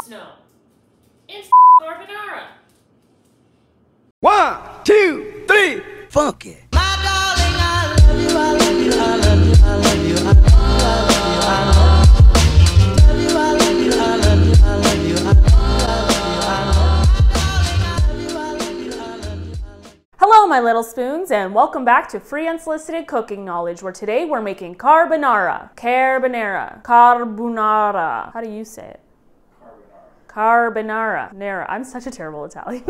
snow. It's carbonara. 1, 2, 3, funk it. My darling, I love you, I love you, I love you, I love you, I love you, I love you, I love you, I love you, I love you, I love you, I love you. Hello, my little spoons, and welcome back to Free Unsolicited Cooking Knowledge, where today we're making carbonara. Carbonara. Carbonara. How do you say it? Carbonara. Nara. I'm such a terrible Italian.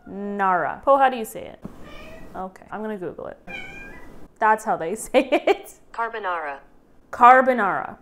Nara. Po, how do you say it? Okay, I'm gonna Google it. That's how they say it. Carbonara. Carbonara.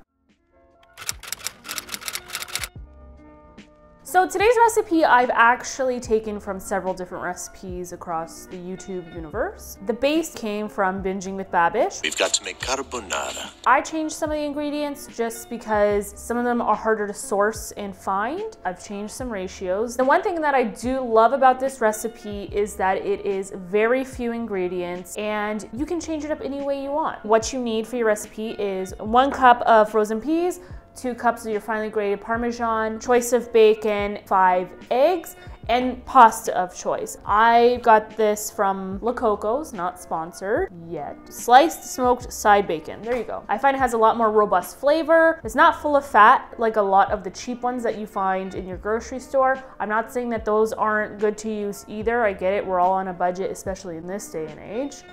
So today's recipe I've actually taken from several different recipes across the YouTube universe. The base came from Binging with Babish. We've got to make carbonara. I changed some of the ingredients just because some of them are harder to source and find. I've changed some ratios. The one thing that I do love about this recipe is that it is very few ingredients and you can change it up any way you want. What you need for your recipe is 1 cup of frozen peas, 2 cups of your finely grated Parmesan, choice of bacon, 5 eggs, and pasta of choice. I got this from La Coco's, not sponsored yet. Sliced smoked side bacon. There you go. I find it has a lot more robust flavor. It's not full of fat like a lot of the cheap ones that you find in your grocery store. I'm not saying that those aren't good to use either. I get it. We're all on a budget, especially in this day and age.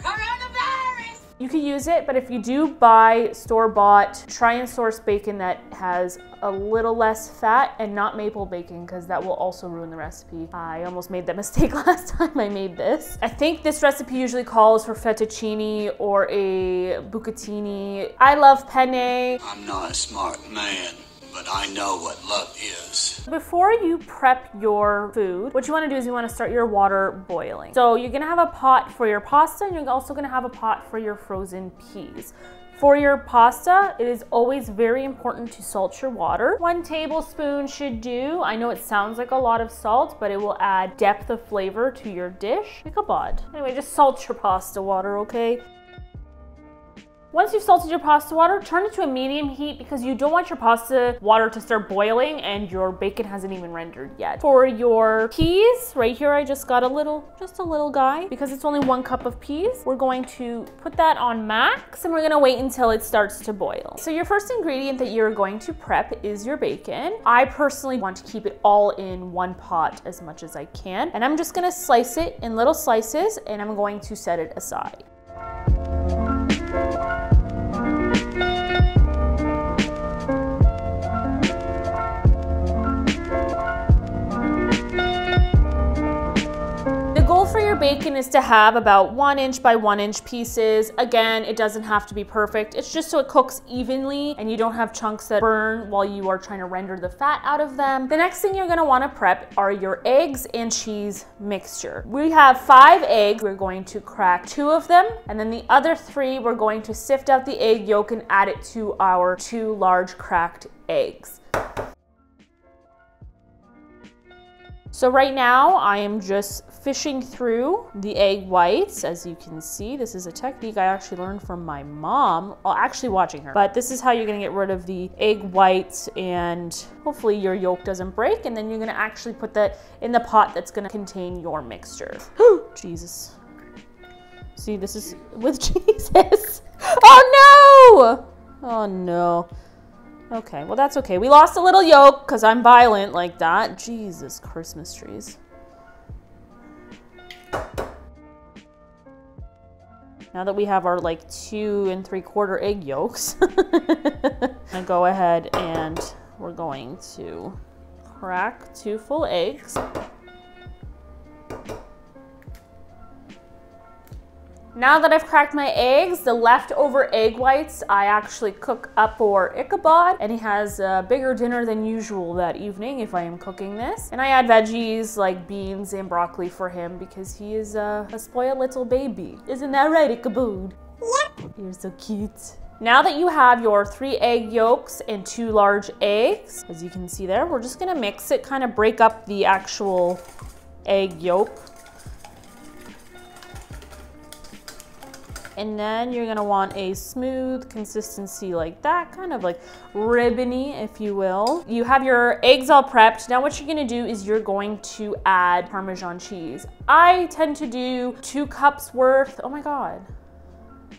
You could use it, but if you do buy store-bought, try and source bacon that has a little less fat and not maple bacon, because that will also ruin the recipe. I almost made that mistake last time I made this. I think this recipe usually calls for fettuccine or a bucatini. I love penne. I'm not a smart man, but I know what love is. Before you prep your food, what you want to do is you want to start your water boiling. So you're going to have a pot for your pasta, and you're also going to have a pot for your frozen peas. For your pasta, it is always very important to salt your water. 1 tablespoon should do. I know it sounds like a lot of salt, but it will add depth of flavor to your dish. Ichabod. Anyway, just salt your pasta water, okay? Once you've salted your pasta water, turn it to a medium heat because you don't want your pasta water to start boiling and your bacon hasn't even rendered yet. For your peas, right here I just got just a little guy, because it's only 1 cup of peas. We're going to put that on max and we're gonna wait until it starts to boil. So your first ingredient that you're going to prep is your bacon. I personally want to keep it all in 1 pot as much as I can. And I'm just gonna slice it in little slices and I'm going to set it aside. For your bacon is to have about 1 inch by 1 inch pieces. Again, it doesn't have to be perfect. It's just so it cooks evenly and you don't have chunks that burn while you are trying to render the fat out of them. The next thing you're gonna wanna prep are your eggs and cheese mixture. We have 5 eggs. We're going to crack 2 of them, and then the other 3, we're going to sift out the egg yolk and add it to our 2 large cracked eggs. So right now I am just fishing through the egg whites. As you can see, this is a technique I actually learned from my mom, well, actually watching her. But this is how you're gonna get rid of the egg whites, and hopefully your yolk doesn't break, and then you're gonna actually put that in the pot that's gonna contain your mixture. Jesus. See, this is with Jesus. Oh no! Oh no. Okay, well that's okay. We lost a little yolk because I'm violent like that. Jesus, Christmas trees. Now that we have our like 2 3/4 egg yolks, I go ahead and we're going to crack 2 full eggs. Now that I've cracked my eggs, the leftover egg whites I actually cook up for Ichabod, and he has a bigger dinner than usual that evening if I am cooking this. And I add veggies like beans and broccoli for him because he is a spoiled little baby. Isn't that right, Ichabod? Yep. You're so cute. Now that you have your 3 egg yolks and 2 large eggs, as you can see there, we're just gonna mix it, kind of break up the actual egg yolk. And then you're gonna want a smooth consistency like that, kind of like ribbony, if you will. You have your eggs all prepped. Now what you're gonna do is you're going to add Parmesan cheese. I tend to do 2 cups worth. Oh my God,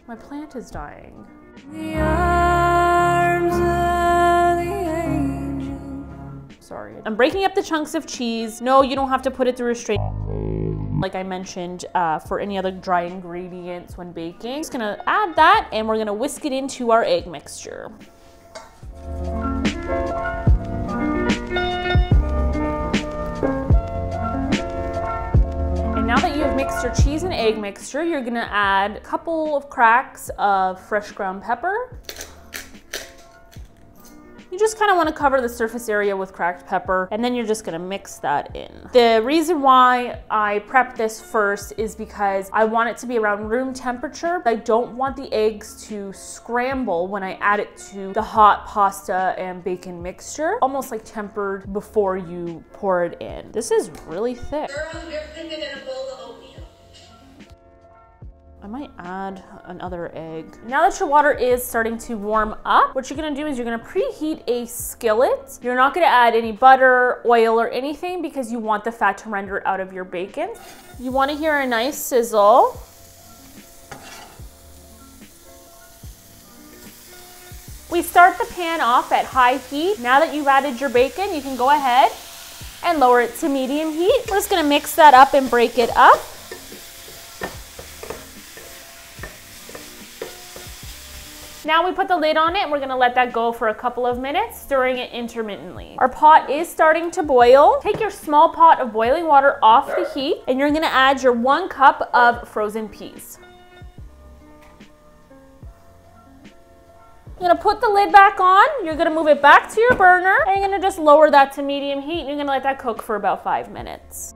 my plant is dying. The arms of the angel. Sorry. I'm breaking up the chunks of cheese. No, you don't have to put it through a strainer like I mentioned for any other dry ingredients when baking. Just gonna add that and we're gonna whisk it into our egg mixture. And now that you've mixed your cheese and egg mixture, you're gonna add a couple of cracks of fresh ground pepper. You just kind of want to cover the surface area with cracked pepper, and then you're just going to mix that in. The reason why I prep this first is because I want it to be around room temperature. I don't want the eggs to scramble when I add it to the hot pasta and bacon mixture, almost like tempered before you pour it in. This is really thick. Girl, you're cooking in a bowl of oatmeal. I might add another egg. Now that your water is starting to warm up, what you're gonna do is you're gonna preheat a skillet. You're not gonna add any butter, oil, or anything because you want the fat to render out of your bacon. You wanna hear a nice sizzle. We start the pan off at high heat. Now that you've added your bacon, you can go ahead and lower it to medium heat. We're just gonna mix that up and break it up. Now we put the lid on it and we're gonna let that go for a couple of minutes, stirring it intermittently. Our pot is starting to boil. Take your small pot of boiling water off the heat and you're gonna add your 1 cup of frozen peas. You're gonna put the lid back on, you're gonna move it back to your burner, and you're gonna just lower that to medium heat and you're gonna let that cook for about 5 minutes.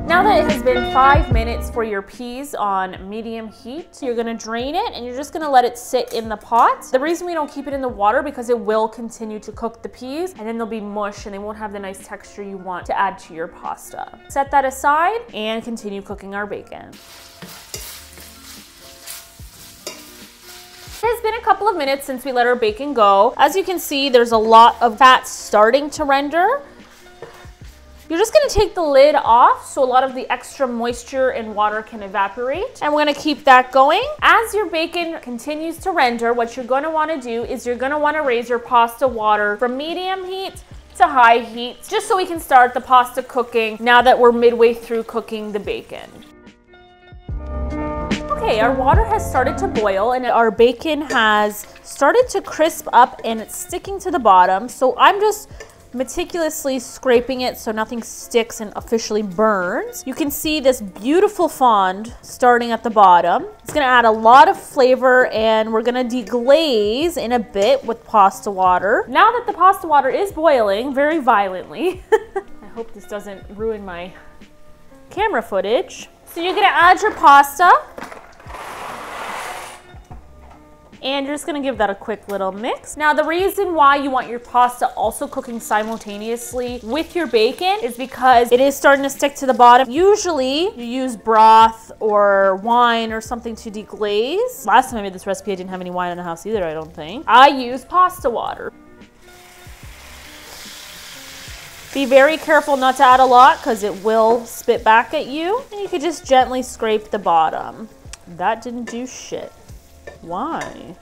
Now that it has been 5 minutes for your peas on medium heat, you're gonna drain it and you're just gonna let it sit in the pot. The reason we don't keep it in the water because it will continue to cook the peas and then they'll be mush and they won't have the nice texture you want to add to your pasta. Set that aside and continue cooking our bacon. It has been a couple of minutes since we let our bacon go. As you can see, there's a lot of fat starting to render. You're just gonna take the lid off so a lot of the extra moisture and water can evaporate. And we're gonna keep that going. As your bacon continues to render, what you're gonna wanna do is you're gonna wanna raise your pasta water from medium heat to high heat, just so we can start the pasta cooking now that we're midway through cooking the bacon. Okay, our water has started to boil and our bacon has started to crisp up and it's sticking to the bottom. So I'm just meticulously scraping it so nothing sticks and officially burns. You can see this beautiful fond starting at the bottom. It's gonna add a lot of flavor and we're gonna deglaze in a bit with pasta water. Now that the pasta water is boiling very violently, I hope this doesn't ruin my camera footage. So you're gonna add your pasta. And you're just gonna give that a quick little mix. Now, the reason why you want your pasta also cooking simultaneously with your bacon is because it is starting to stick to the bottom. Usually, you use broth or wine or something to deglaze. Last time I made this recipe, I didn't have any wine in the house either, I don't think. I use pasta water. Be very careful not to add a lot because it will spit back at you. And you could just gently scrape the bottom. That didn't do shit. Why?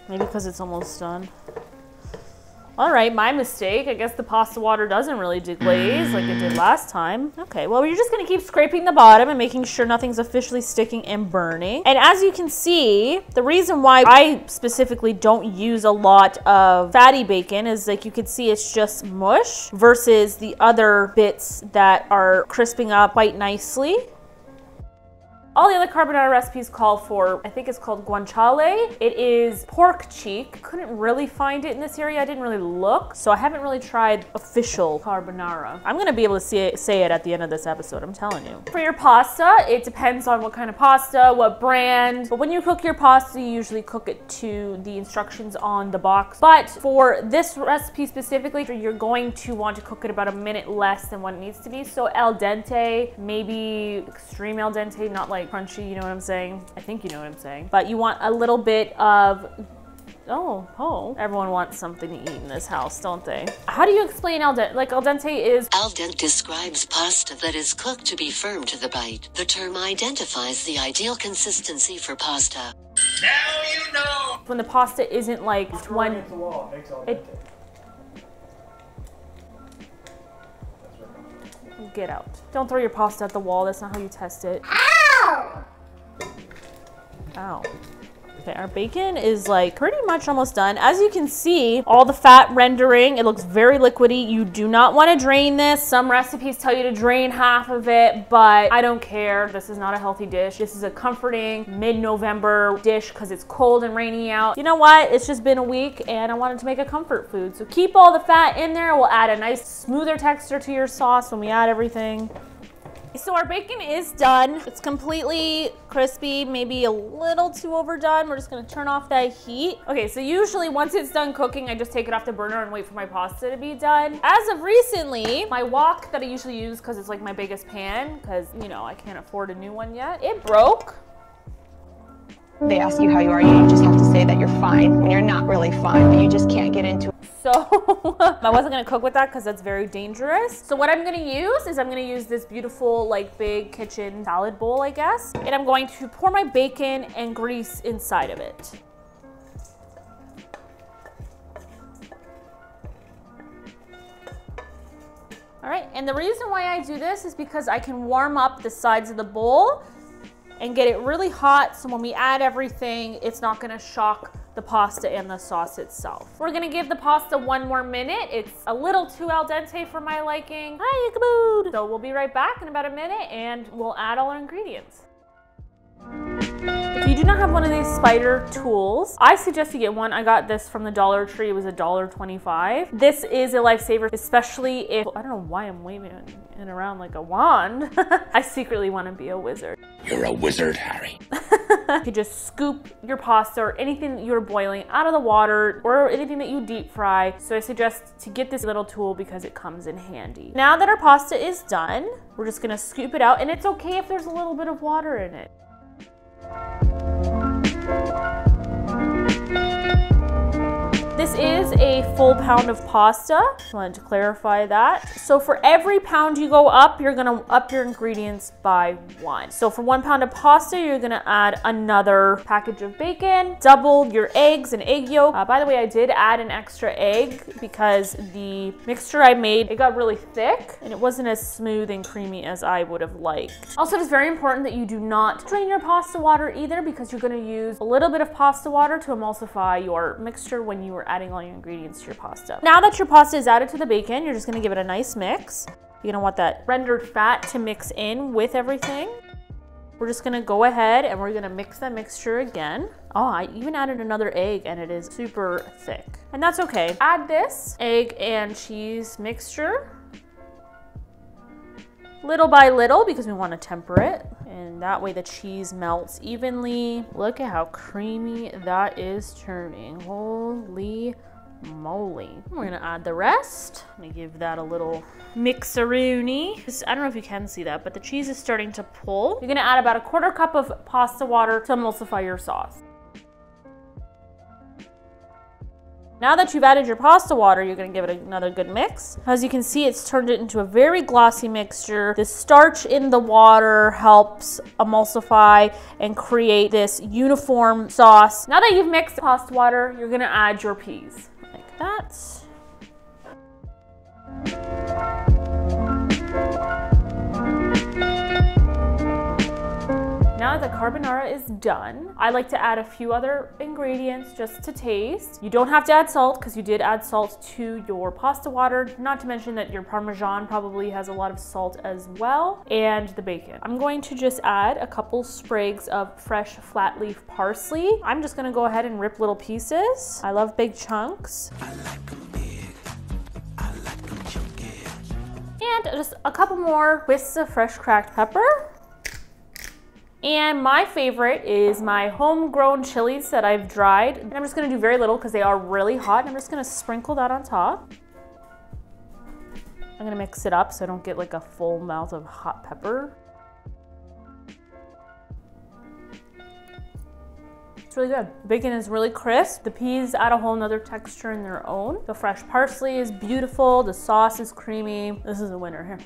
Maybe because it's almost done. All right, my mistake. I guess the pasta water doesn't really deglaze like it did last time. Okay, well, you're just gonna keep scraping the bottom and making sure nothing's officially sticking and burning. And as you can see, the reason why I specifically don't use a lot of fatty bacon is, like you can see, it's just mush versus the other bits that are crisping up quite nicely. All the other carbonara recipes call for, I think it's called guanciale. It is pork cheek. Couldn't really find it in this area. I didn't really look. So I haven't really tried official carbonara. I'm gonna be able to say it at the end of this episode, I'm telling you. For your pasta, it depends on what kind of pasta, what brand. But when you cook your pasta, you usually cook it to the instructions on the box. But for this recipe specifically, you're going to want to cook it about a minute less than what it needs to be. So al dente, maybe extreme al dente, not like like crunchy, you know what I'm saying? I think you know what I'm saying. But you want a little bit of, oh, everyone wants something to eat in this house, don't they? How do you explain al dente? Like al dente is... Al dente describes pasta that is cooked to be firm to the bite. The term identifies the ideal consistency for pasta. Now you know. When the pasta isn't like one... Get out. Don't throw your pasta at the wall. That's not how you test it. Ow! Ow. Okay, our bacon is like pretty much almost done. As you can see, all the fat rendering, it looks very liquidy. You do not want to drain this. Some recipes tell you to drain half of it, but I don't care. This is not a healthy dish. This is a comforting mid-November dish because it's cold and rainy out. You know what? It's just been a week and I wanted to make a comfort food. So keep all the fat in there. We'll add a nice smoother texture to your sauce when we add everything. So our bacon is done. It's completely crispy, maybe a little too overdone. We're just gonna turn off that heat. Okay, so usually once it's done cooking, I just take it off the burner and wait for my pasta to be done. As of recently, my wok that I usually use, because it's like my biggest pan, because you know, I can't afford a new one yet, it broke. They ask you how you are, you just have to say that you're fine when you're not really fine, but you just can't get into it. So I wasn't gonna cook with that because that's very dangerous. So what I'm gonna use is I'm gonna use this beautiful like big kitchen salad bowl, I guess. And I'm going to pour my bacon and grease inside of it. All right, and the reason why I do this is because I can warm up the sides of the bowl and get it really hot, so when we add everything, it's not gonna shock the pasta and the sauce itself. We're gonna give the pasta 1 more minute. It's a little too al dente for my liking. Hi, Ichabod. So we'll be right back in about a minute and we'll add all our ingredients. If you do not have one of these spider tools, I suggest you get one. I got this from the Dollar Tree. It was $1.25. This is a lifesaver, especially if, I don't know why I'm waving it around like a wand. I secretly want to be a wizard. You're a wizard, Harry. You could just scoop your pasta or anything that you're boiling out of the water or anything that you deep fry. So I suggest to get this little tool because it comes in handy. Now that our pasta is done, we're just gonna scoop it out, and it's okay if there's a little bit of water in it. This is a full pound of pasta. Just wanted to clarify that. So for every pound you go up, you're gonna up your ingredients by 1. So for 1 pound of pasta, you're gonna add another package of bacon, double your eggs and egg yolk. By the way, I did add an extra egg because the mixture I made, it got really thick and it wasn't as smooth and creamy as I would have liked. Also, it's very important that you do not drain your pasta water either, because you're gonna use a little bit of pasta water to emulsify your mixture when you are adding all your ingredients to your pasta. Now that your pasta is added to the bacon, you're just gonna give it a nice mix. You're gonna want that rendered fat to mix in with everything. We're just gonna go ahead and we're gonna mix that mixture again. Oh, I even added another egg and it is super thick. And that's okay. Add this egg and cheese mixture little by little because we want to temper it, and that way the cheese melts evenly. Look at how creamy that is turning. Holy moly. We're gonna add the rest. I'm gonna give that a little mixeroonie. I don't know if you can see that, but the cheese is starting to pull. You're gonna add about 1/4 cup of pasta water to emulsify your sauce. Now that you've added your pasta water, you're gonna give it another good mix. As you can see, it's turned it into a very glossy mixture. The starch in the water helps emulsify and create this uniform sauce. Now that you've mixed the pasta water, you're gonna add your peas, like that. Now that the carbonara is done, I like to add a few other ingredients just to taste. You don't have to add salt because you did add salt to your pasta water, not to mention that your Parmesan probably has a lot of salt as well, and the bacon. I'm going to just add a couple sprigs of fresh flat leaf parsley. I'm just gonna go ahead and rip little pieces. I love big chunks. I like them big, I like them chunky. And just a couple more whisks of fresh cracked pepper. And my favorite is my homegrown chilies that I've dried. And I'm just gonna do very little because they are really hot. And I'm just gonna sprinkle that on top. I'm gonna mix it up so I don't get like a full mouth of hot pepper. It's really good. The bacon is really crisp. The peas add a whole nother texture in their own. The fresh parsley is beautiful. The sauce is creamy. This is a winner here.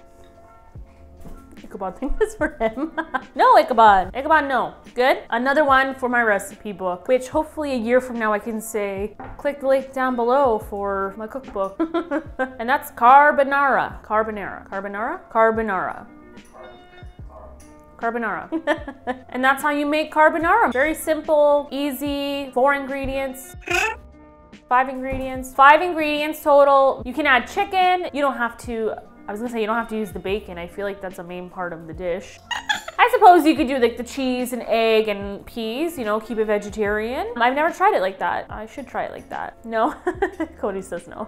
Ichabod, I think that's for him. No, Ichabod. Ichabod, no. Good. Another one for my recipe book, which hopefully a year from now I can say, click the link down below for my cookbook. And that's carbonara. Carbonara. Carbonara? Carbonara. Carbonara. And that's how you make carbonara. Very simple, easy, 4 ingredients. 5 ingredients. 5 ingredients total. You can add chicken. You don't have to, I was gonna say you don't have to use the bacon. I feel like that's a main part of the dish. I suppose you could do like the cheese and egg and peas, you know, keep it vegetarian. I've never tried it like that. I should try it like that. No? Cody says no.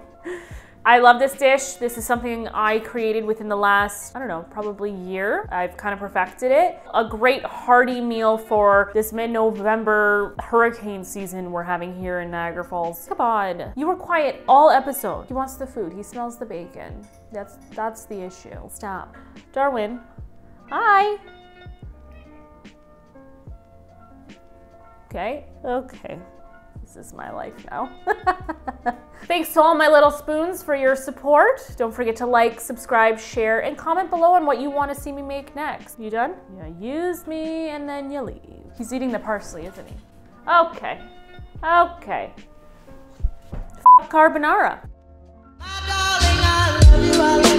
I love this dish. This is something I created within the last, I don't know, probably year. I've kind of perfected it. A great hearty meal for this mid-November hurricane season we're having here in Niagara Falls. Come on. You were quiet all episode. He wants the food. He smells the bacon. That's the issue. Stop. Darwin. Hi. Okay. Okay. This is my life now. Thanks to all my little spoons for your support. Don't forget to like, subscribe, share, and comment below on what you want to see me make next. You done? You use me and then you leave. He's eating the parsley, isn't he? Okay. Okay. F carbonara. My darling, I love you, I love you.